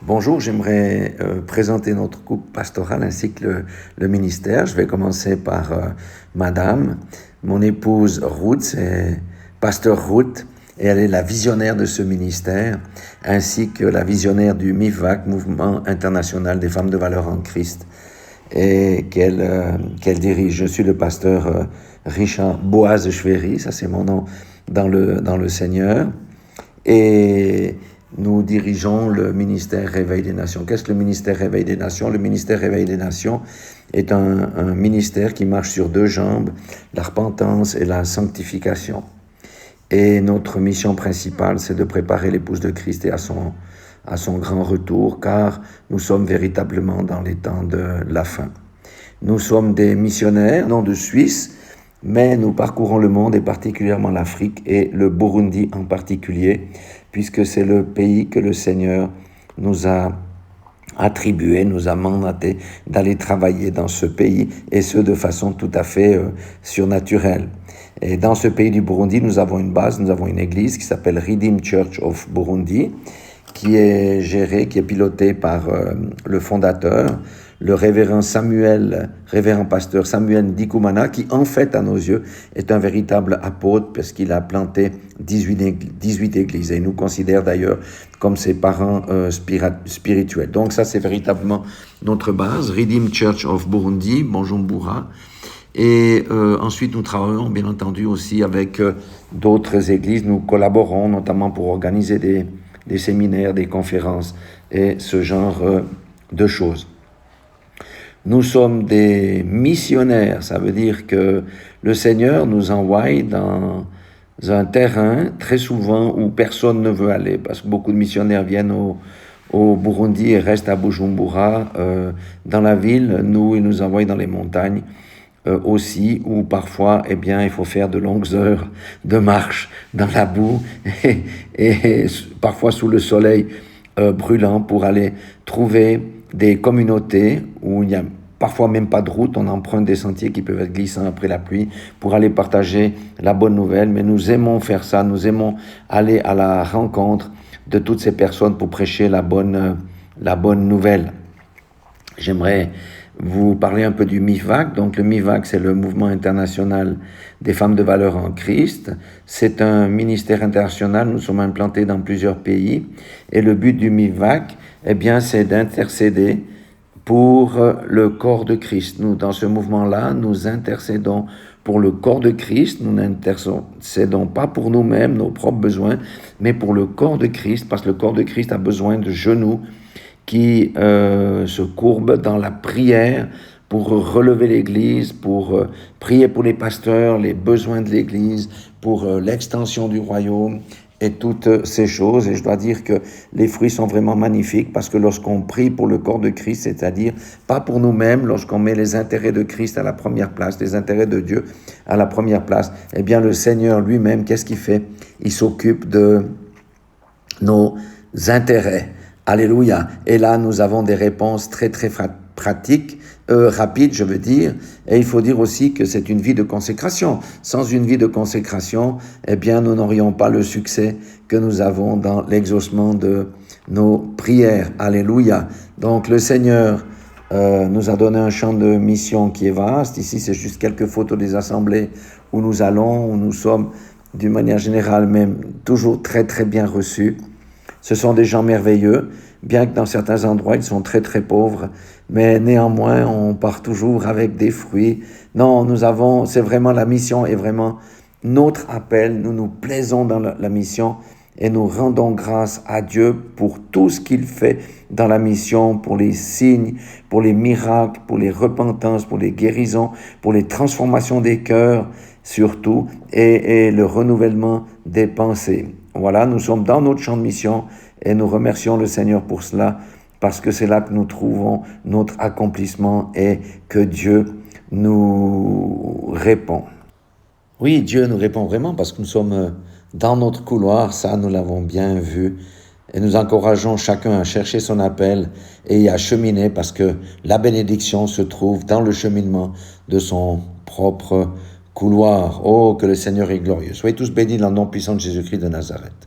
Bonjour, j'aimerais présenter notre couple pastoral ainsi que le ministère. Je vais commencer par Madame. Mon épouse Ruth, c'est Pasteur Ruth, et elle est la visionnaire de ce ministère, ainsi que la visionnaire du MIVAC, Mouvement international des femmes de valeur en Christ, et qu'elle dirige. Je suis le pasteur Richard Boaz de Chvéry, ça c'est mon nom dans le Seigneur, et nous dirigeons le ministère Réveil des Nations. Qu'est-ce que le ministère Réveil des Nations? Le ministère Réveil des Nations est un ministère qui marche sur deux jambes, la repentance et la sanctification. Et notre mission principale, c'est de préparer l'épouse de Christ à son grand retour, car nous sommes véritablement dans les temps de la fin. Nous sommes des missionnaires, non de Suisse, mais nous parcourons le monde et particulièrement l'Afrique et le Burundi en particulier, puisque c'est le pays que le Seigneur nous a attribué, nous a mandaté d'aller travailler dans ce pays, et ce de façon tout à fait surnaturelle. Et dans ce pays du Burundi, nous avons une base, nous avons une église qui s'appelle Redeemed Church of Burundi, qui est gérée, qui est pilotée par le fondateur, le révérend pasteur Samuel Ndikumana, qui en fait, à nos yeux, est un véritable apôtre parce qu'il a planté 18 églises et il nous considère d'ailleurs comme ses parents spirituels. Donc ça, c'est véritablement notre base, Redeemed Church of Burundi, Bujumbura. Et ensuite, nous travaillons bien entendu aussi avec d'autres églises. Nous collaborons notamment pour organiser des séminaires, des conférences et ce genre de choses. Nous sommes des missionnaires, ça veut dire que le Seigneur nous envoie dans un terrain très souvent où personne ne veut aller, parce que beaucoup de missionnaires viennent au Burundi et restent à Bujumbura, dans la ville. Nous, ils nous envoient dans les montagnes aussi, où parfois, il faut faire de longues heures de marche dans la boue et parfois sous le soleil brûlant pour aller trouver des communautés où il n'y a parfois même pas de route, on emprunte des sentiers qui peuvent être glissants après la pluie pour aller partager la bonne nouvelle. Mais nous aimons faire ça, nous aimons aller à la rencontre de toutes ces personnes pour prêcher la bonne nouvelle. J'aimerais vous parler un peu du MIVAC. Donc le MIVAC, c'est le Mouvement international des femmes de valeur en Christ. C'est un ministère international, nous sommes implantés dans plusieurs pays. Et le but du MIVAC, c'est d'intercéder pour le corps de Christ. Nous, dans ce mouvement-là, nous intercédons pour le corps de Christ. Nous n'intercédons pas pour nous-mêmes, nos propres besoins, mais pour le corps de Christ, parce que le corps de Christ a besoin de genoux qui se courbent dans la prière pour relever l'Église, pour prier pour les pasteurs, les besoins de l'Église, pour l'extension du royaume et toutes ces choses. Et je dois dire que les fruits sont vraiment magnifiques parce que lorsqu'on prie pour le corps de Christ, c'est-à-dire pas pour nous-mêmes, lorsqu'on met les intérêts de Christ à la première place, les intérêts de Dieu à la première place, le Seigneur lui-même, qu'est-ce qu'il fait? Il s'occupe de nos intérêts. Alléluia. Et là, nous avons des réponses très, très pratiques, rapides, je veux dire. Et il faut dire aussi que c'est une vie de consécration. Sans une vie de consécration, nous n'aurions pas le succès que nous avons dans l'exaucement de nos prières. Alléluia. Donc, le Seigneur nous a donné un champ de mission qui est vaste. Ici, c'est juste quelques photos des assemblées où nous allons, où nous sommes, d'une manière générale, même toujours très, très bien reçus. Ce sont des gens merveilleux, bien que dans certains endroits, ils sont très, très pauvres. Mais néanmoins, on part toujours avec des fruits. Non, c'est vraiment la mission est vraiment notre appel. Nous nous plaisons dans la mission et nous rendons grâce à Dieu pour tout ce qu'il fait dans la mission, pour les signes, pour les miracles, pour les repentances, pour les guérisons, pour les transformations des cœurs, surtout, et le renouvellement des pensées. Voilà, nous sommes dans notre champ de mission et nous remercions le Seigneur pour cela parce que c'est là que nous trouvons notre accomplissement et que Dieu nous répond. Oui, Dieu nous répond vraiment parce que nous sommes dans notre couloir, ça nous l'avons bien vu. Et nous encourageons chacun à chercher son appel et à cheminer parce que la bénédiction se trouve dans le cheminement de son propre couloir. Oh, que le Seigneur est glorieux. Soyez tous bénis dans le nom puissant de Jésus-Christ de Nazareth.